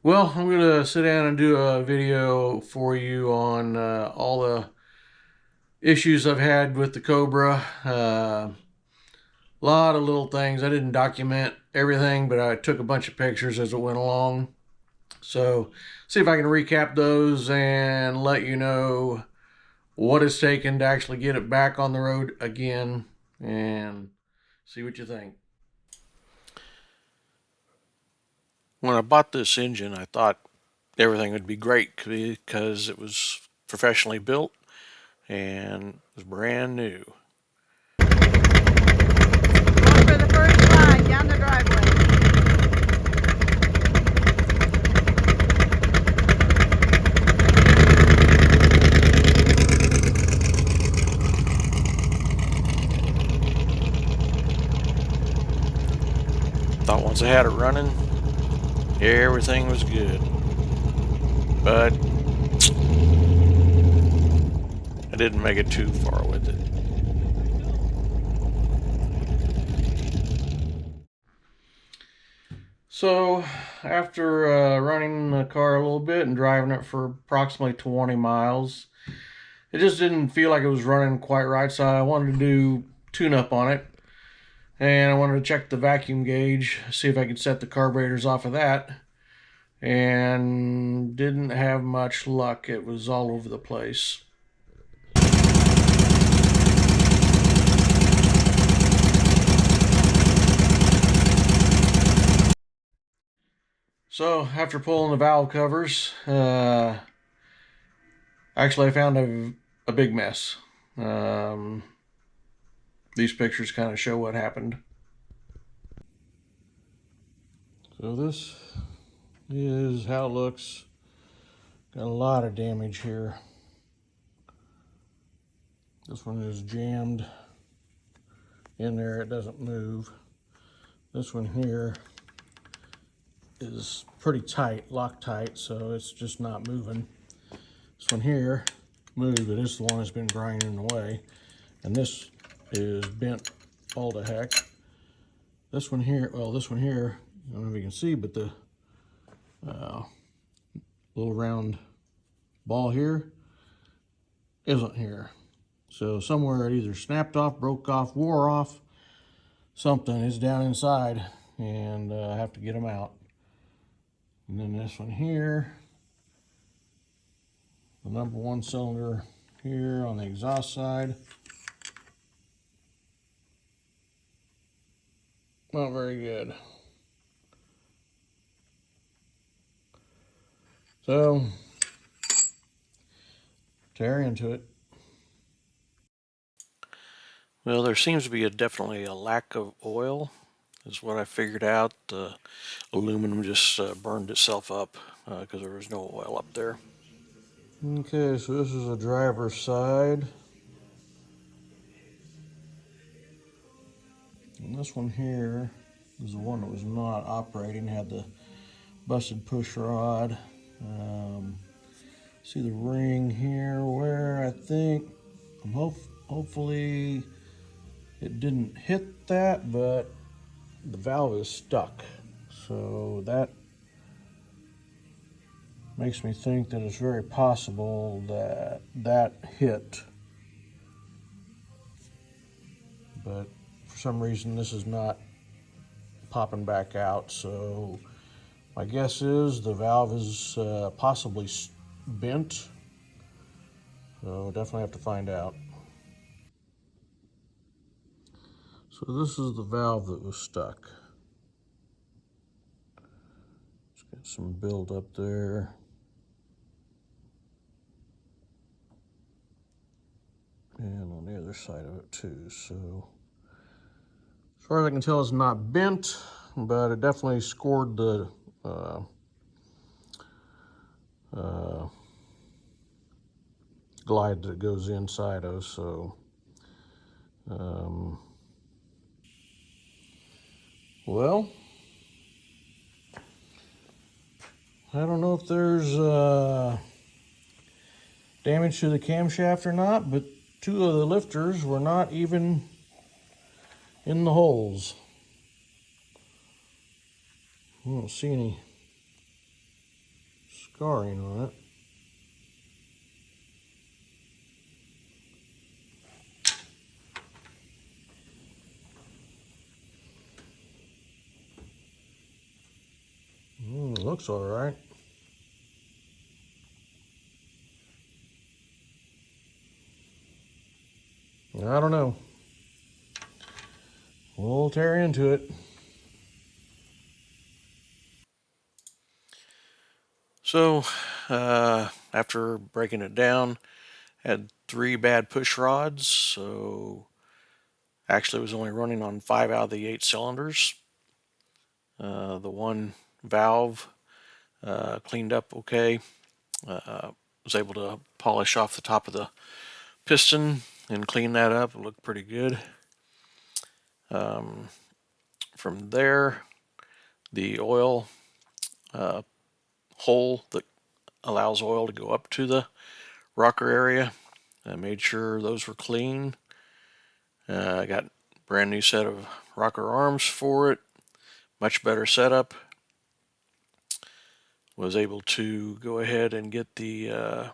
Well, I'm going to sit down and do a video for you on all the issues I've had with the Cobra. A lot of little things. I didn't document everything, but I took a bunch of pictures as it went along. So, see if I can recap those and let you know what it's taken to actually get it back on the road again and see what you think. When I bought this engine, I thought everything would be great because it was professionally built and it was brand new. Going for the first slide down the driveway. Thought once I had it running, everything was good. But I didn't make it too far with it. So, after running the car a little bit and driving it for approximately 20 miles, it just didn't feel like it was running quite right, so I wanted to do tune-up on it. And I wanted to check the vacuum gauge, see if I could set the carburetors off of that. And didn't have much luck. It was all over the place. So after pulling the valve covers, actually I found a big mess. These pictures kind of show what happened. So this is how it looks. Got a lot of damage here. This one is jammed in there, it doesn't move. This one here is pretty tight, Loctite, so it's just not moving. This one here moved, but it's the one that's been grinding away. And this is bent all to heck. This one here, well, this one here, I don't know if you can see, but the little round ball here isn't here. So somewhere it either snapped off, broke off, wore off, something is down inside, and I have to get them out. And then this one here, the number one cylinder here on the exhaust side. Not very good. So, tear into it. Well, there seems to be definitely a lack of oil, is what I figured out. The aluminum just burned itself up because there was no oil up there. Okay, so this is the driver's side. And this one here is the one that was not operating, had the busted push rod. See the ring here where I think, hopefully it didn't hit that, but the valve is stuck. So that makes me think that it's very possible that that hit. But for some reason this is not popping back out, so my guess is the valve is possibly bent. So definitely have to find out. So this is the valve that was stuck. It's got some build up there. And on the other side of it too. So as far as I can tell, it's not bent, but it definitely scored the glide that goes inside of. So well, I don't know if there's damage to the camshaft or not, but two of the lifters were not even in the holes. I don't see any scarring on it. Looks all right. I don't know. We'll tear into it. So after breaking it down, had 3 bad push rods, so actually it was only running on 5 out of the 8 cylinders. The one valve cleaned up okay. Was able to polish off the top of the piston and clean that up. It looked pretty good. From there, the oil hole that allows oil to go up to the rocker area, I made sure those were clean. I got a brand new set of rocker arms for it, much better setup. Was able to go ahead and get the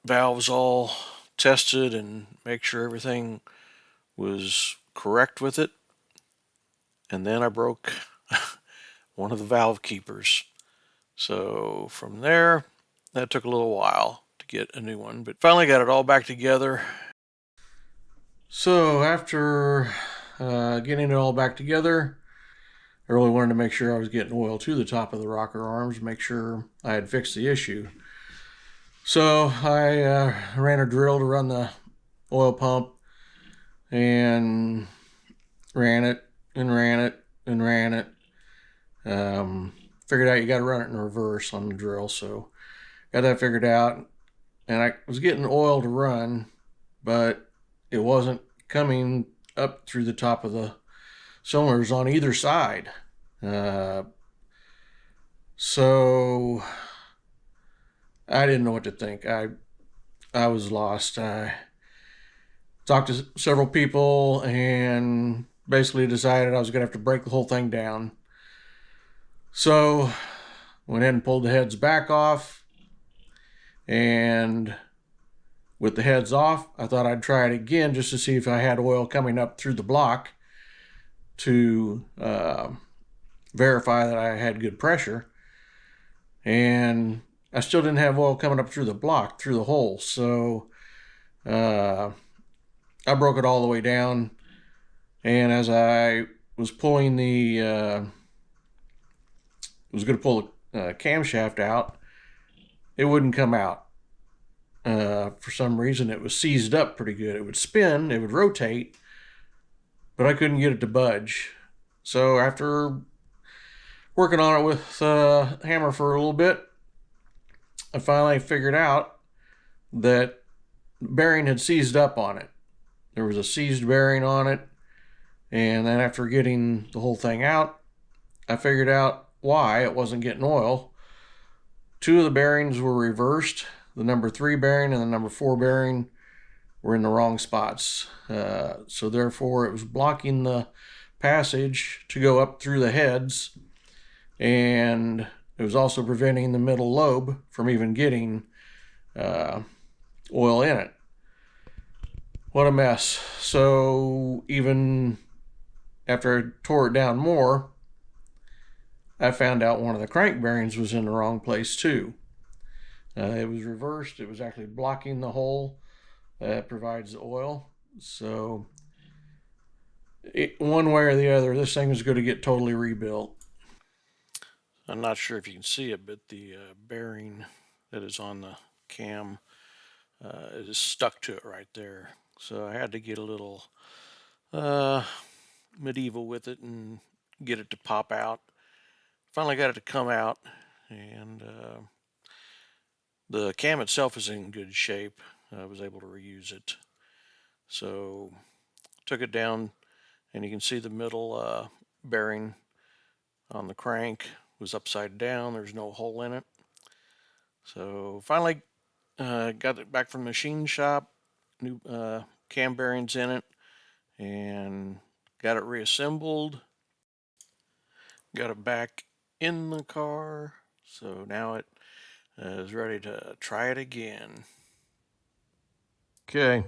valves all tested and make sure everything was correct with it. And then I broke one of the valve keepers. So from there, that took a little while to get a new one, but finally got it all back together. So after getting it all back together, I really wanted to make sure I was getting oil to the top of the rocker arms, make sure I had fixed the issue. So I ran a drill to run the oil pump and ran it and ran it and ran it. Figured out you got to run it in reverse on the drill, so got that figured out. And I was getting oil to run, but it wasn't coming up through the top of the cylinders on either side. So I didn't know what to think. I was lost. I talked to several people and basically decided I was going to have to break the whole thing down. So went ahead and pulled the heads back off, and with the heads off, I thought I'd try it again just to see if I had oil coming up through the block to verify that I had good pressure. And I still didn't have oil coming up through the block, through the hole. So I broke it all the way down. And as I was pulling was going to pull the camshaft out, it wouldn't come out. For some reason, it was seized up pretty good. It would spin, it would rotate, but I couldn't get it to budge. So after working on it with a hammer for a little bit, I finally figured out that the bearing had seized up on it. There was a seized bearing on it, and then after getting the whole thing out, I figured out why it wasn't getting oil. 2 of the bearings were reversed. The number 3 bearing and the number 4 bearing were in the wrong spots. So therefore it was blocking the passage to go up through the heads, and it was also preventing the middle lobe from even getting oil in it. What a mess. So even after I tore it down more, I found out one of the crank bearings was in the wrong place too. It was reversed. It was actually blocking the hole that provides the oil. So one way or the other, this thing is going to get totally rebuilt. I'm not sure if you can see it, but the bearing that is on the cam is stuck to it right there. So I had to get a little medieval with it and get it to pop out. Finally got it to come out, and the cam itself is in good shape. I was able to reuse it. So took it down, and you can see the middle bearing on the crank was upside down. There's no hole in it. So finally got it back from the machine shop, new cam bearings in it, and got it reassembled. Got it back in the car. So now it is ready to try it again. Okay.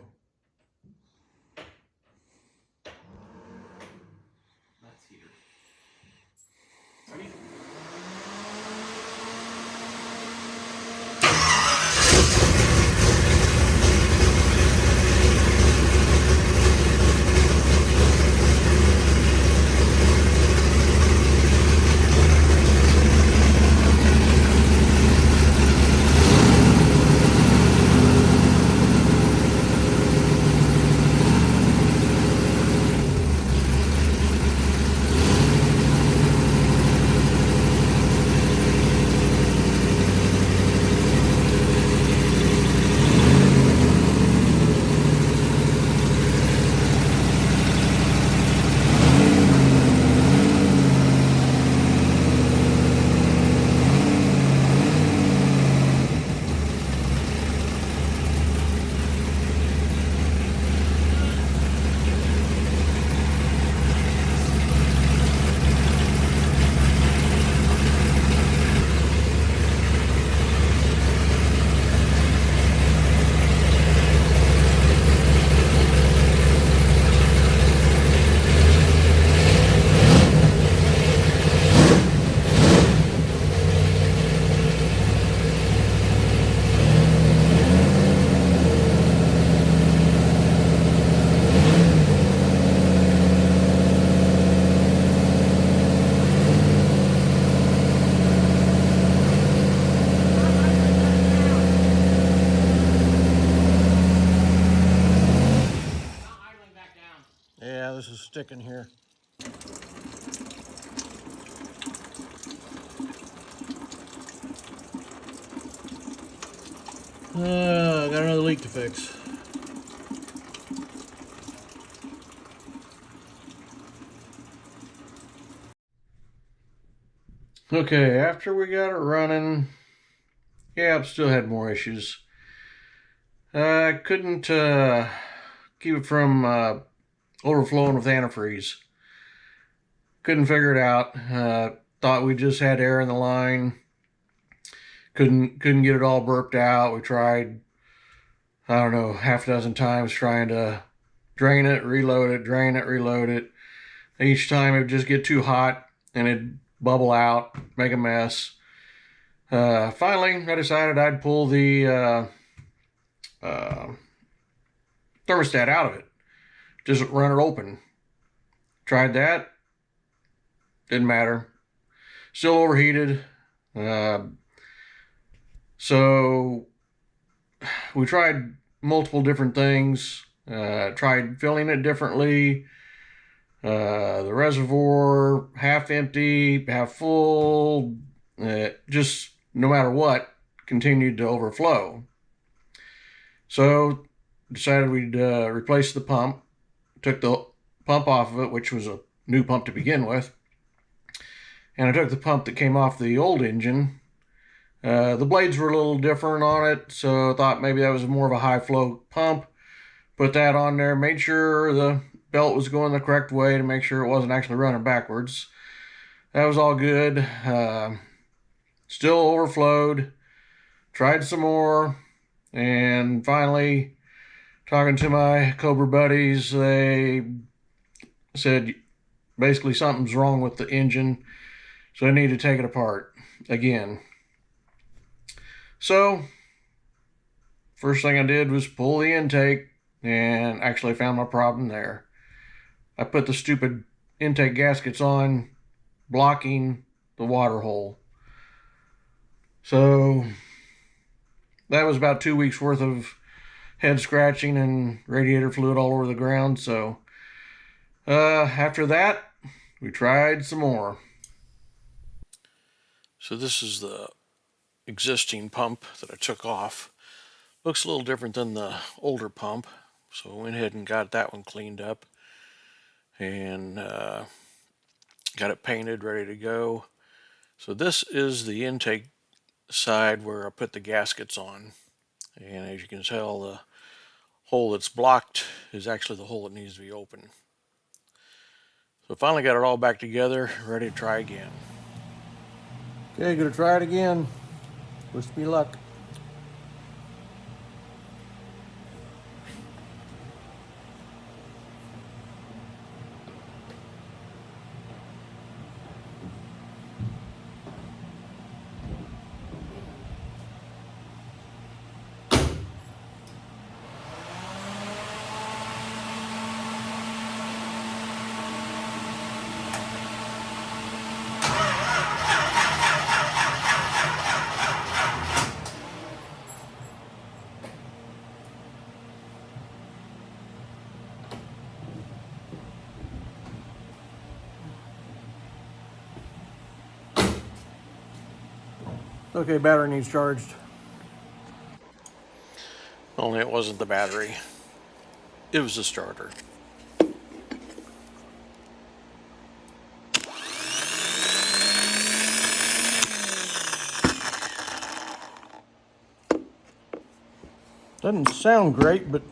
Yeah, this is sticking here. Got another leak to fix. Okay, after we got it running, yeah, still had more issues. I couldn't keep it from overflowing with antifreeze. Couldn't figure it out. Thought we just had air in the line. Couldn't get it all burped out. We tried, I don't know, half a dozen times trying to drain it, reload it, drain it, reload it. Each time it would just get too hot and it'd bubble out, make a mess. Finally, I decided I'd pull the thermostat out of it. Just run it open. Tried that. Didn't matter. Still overheated. So we tried multiple different things. Tried filling it differently. The reservoir, half empty, half full. Just no matter what, continued to overflow. So decided we'd replace the pump. Took the pump off of it, which was a new pump to begin with. And I took the pump that came off the old engine. The blades were a little different on it, so I thought maybe that was more of a high flow pump. Put that on there, made sure the belt was going the correct way to make sure it wasn't actually running backwards. That was all good. Still overflowed. Tried some more, and finally, talking to my Cobra buddies, they said basically something's wrong with the engine, so I need to take it apart again. So first thing I did was pull the intake, and actually found my problem there. I put the stupid intake gaskets on, blocking the water hole. So that was about 2 weeks worth of head scratching and radiator fluid all over the ground. So after that, we tried some more. So this is the existing pump that I took off. Looks a little different than the older pump, so I went ahead and got that one cleaned up and got it painted, ready to go. So this is the intake side where I put the gaskets on, and as you can tell, the hole that's blocked is actually the hole that needs to be open. So finally got it all back together, ready to try again. Okay, gonna try it again. Wish me luck. Okay, battery needs charged. Only it wasn't the battery. It was the starter. Doesn't sound great, but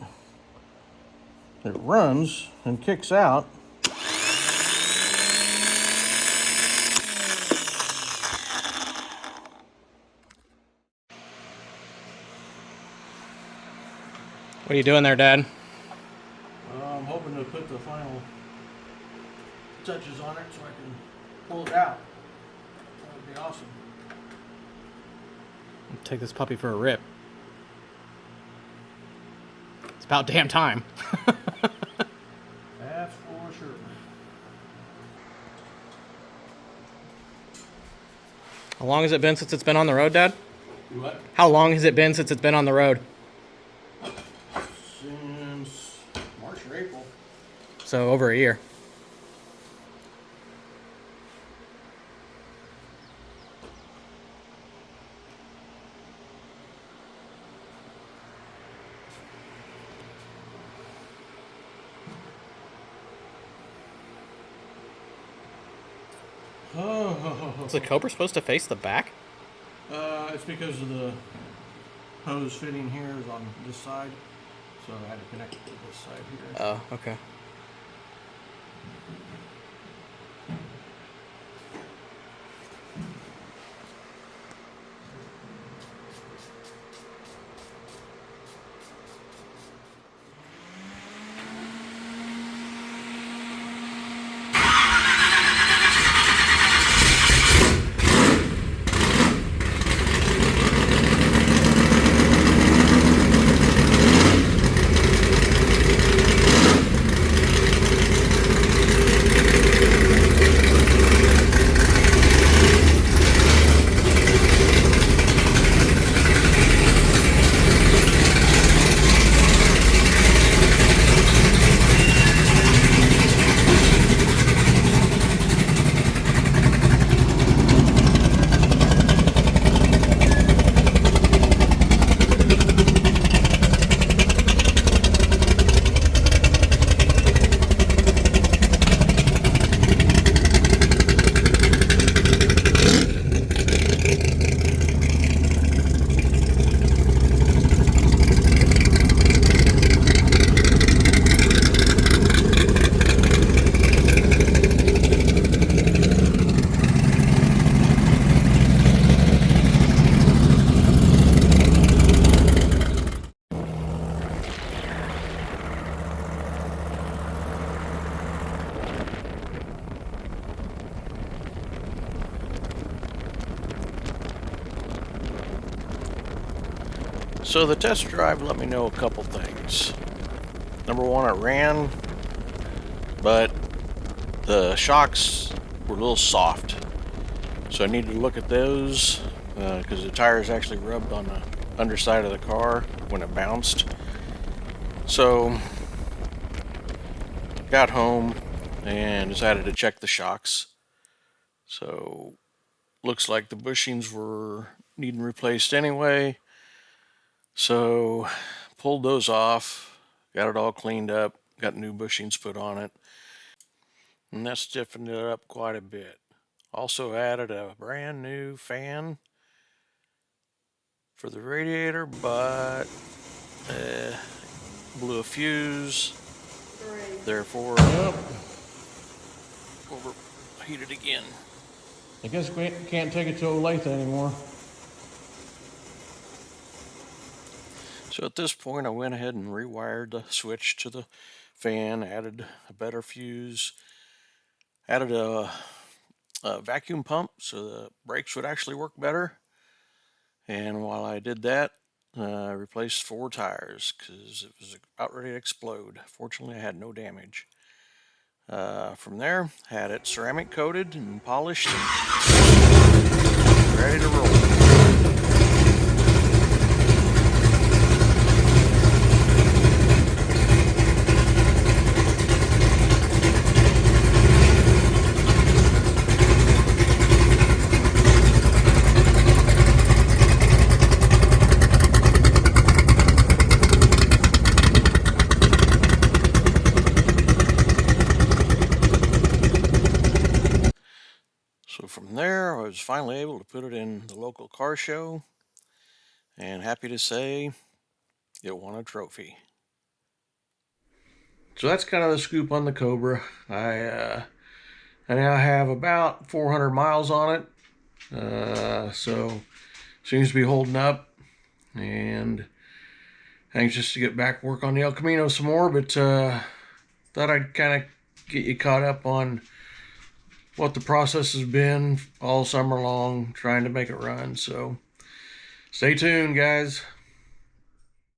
it runs and kicks out. What are you doing there, Dad? I'm hoping to put the final touches on it so I can pull it out. That would be awesome. Take this puppy for a rip. It's about damn time. That's for sure. How long has it been since it's been on the road, Dad? Do what? How long has it been since it's been on the road? Since March or April. So over a year. Is the Cobra supposed to face the back? It's because of the hose fitting here is on this side, so I had to connect it to this side here. Oh, okay. So the test drive let me know a couple things. Number one, it ran, but the shocks were a little soft. So I needed to look at those because the tires actually rubbed on the underside of the car when it bounced. So got home and decided to check the shocks. So looks like the bushings were needing replaced anyway. So pulled those off, got it all cleaned up, got new bushings put on it, and that stiffened it up quite a bit. Also added a brand new fan for the radiator, but blew a fuse, therefore overheated again. I guess we can't take it to Olathe anymore. So at this point, I went ahead and rewired the switch to the fan, added a better fuse, added a vacuum pump so the brakes would actually work better. And while I did that, I replaced 4 tires because it was about ready to explode. Fortunately, I had no damage. From there, had it ceramic coated and polished and ready to roll. So from there, I was finally able to put it in the local car show, and happy to say it won a trophy. So that's kind of the scoop on the Cobra. I now have about 400 miles on it, so seems to be holding up, and anxious to get back work on the El Camino some more, but thought I'd kind of get you caught up on what the process has been all summer long trying to make it run. So stay tuned, guys.